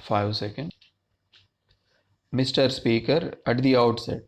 5 seconds. Mr. Speaker, at the outset,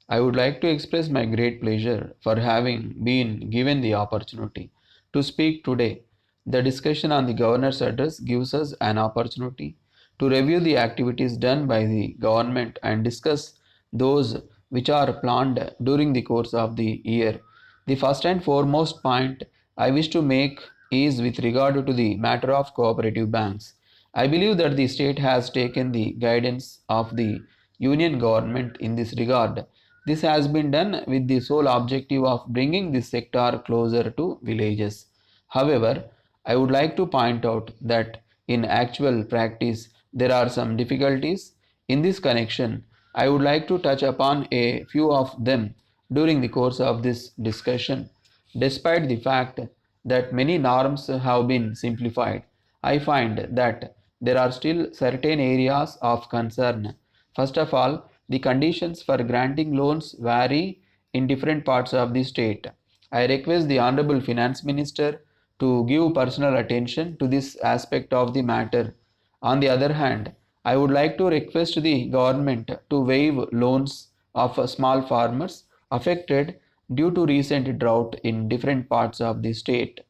I would like to express my great pleasure for having been given the opportunity to speak today. The discussion on the Governor's address gives us an opportunity to review the activities done by the government and discuss those which are planned during the course of the year. The first and foremost point I wish to make is with regard to the matter of cooperative banks. I believe that the state has taken the guidance of the union government in this regard. This has been done with the sole objective of bringing this sector closer to villages. However, I would like to point out that in actual practice there are some difficulties. In this connection, I would like to touch upon a few of them during the course of this discussion. Despite the fact that many norms have been simplified, I find that there are still certain areas of concern. First of all, the conditions for granting loans vary in different parts of the state. I request the Honorable Finance Minister to give personal attention to this aspect of the matter. On the other hand, I would like to request the government to waive loans of small farmers affected due to recent drought in different parts of the state.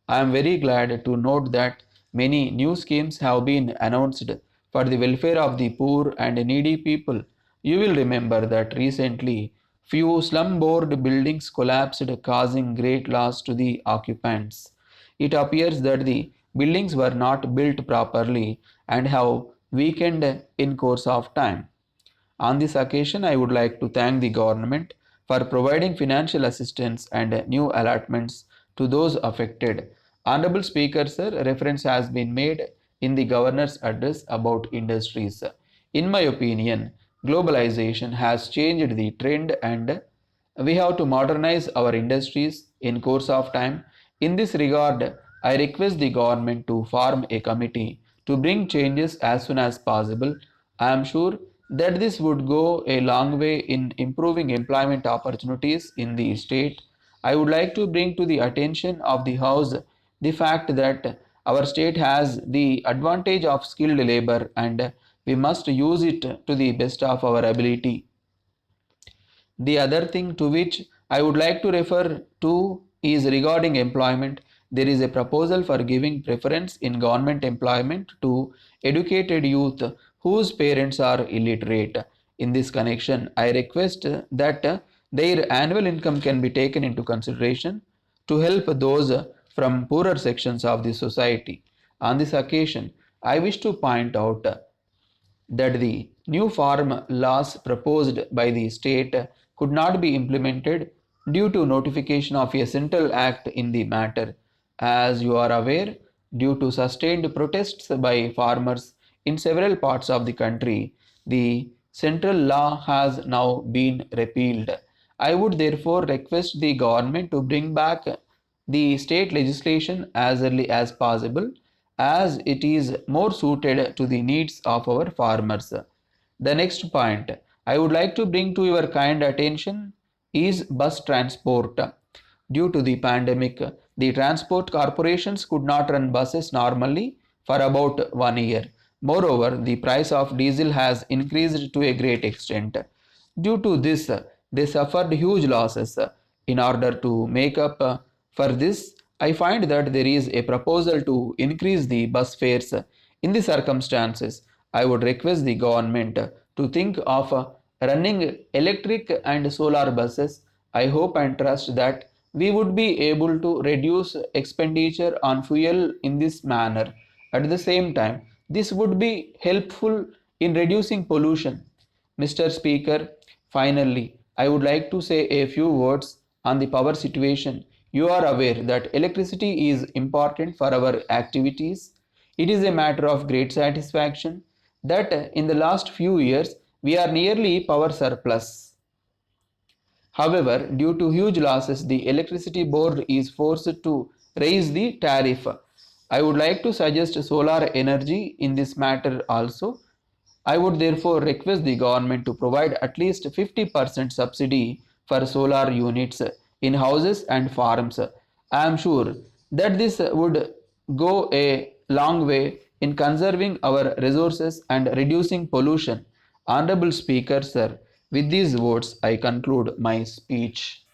I am very glad to note that many new schemes have been announced for the welfare of the poor and needy people. You will remember that recently few slum board buildings collapsed, causing great loss to the occupants. It appears that the buildings were not built properly and have weakened in course of time. On this occasion, I would like to thank the government for providing financial assistance and new allotments to those affected. Honorable Speaker, sir, reference has been made in the governor's address about industries. In my opinion, globalization has changed the trend and we have to modernize our industries in course of time. In this regard, I request the government to form a committee to bring changes as soon as possible. I am sure that this would go a long way in improving employment opportunities in the state. I would like to bring to the attention of the House the fact that our state has the advantage of skilled labor and we must use it to the best of our ability. The other thing to which I would like to refer to is regarding employment. There is a proposal for giving preference in government employment to educated youth whose parents are illiterate. In this connection, I request that their annual income can be taken into consideration to help those from poorer sections of the society. On this occasion, I wish to point out that the new farm laws proposed by the state could not be implemented due to notification of a central act in the matter. As you are aware, due to sustained protests by farmers in several parts of the country, the central law has now been repealed. I would therefore request the government to bring back the state legislation as early as possible as it is more suited to the needs of our farmers. The next point I would like to bring to your kind attention is bus transport. Due to the pandemic, the transport corporations could not run buses normally for about 1 year. Moreover, the price of diesel has increased to a great extent. Due to this, they suffered huge losses. In order to make up for this, I find that there is a proposal to increase the bus fares. In the circumstances, I would request the government to think of running electric and solar buses. I hope and trust that we would be able to reduce expenditure on fuel in this manner. At the same time, this would be helpful in reducing pollution. Mr. Speaker, finally, I would like to say a few words on the power situation. You are aware that electricity is important for our activities. It is a matter of great satisfaction that in the last few years we are nearly power surplus. However, due to huge losses, the electricity board is forced to raise the tariff. I would like to suggest solar energy in this matter also. I would therefore request the government to provide at least 50% subsidy for solar units in houses and farms. I am sure that this would go a long way in conserving our resources and reducing pollution. Honorable Speaker, sir, with these words I conclude my speech.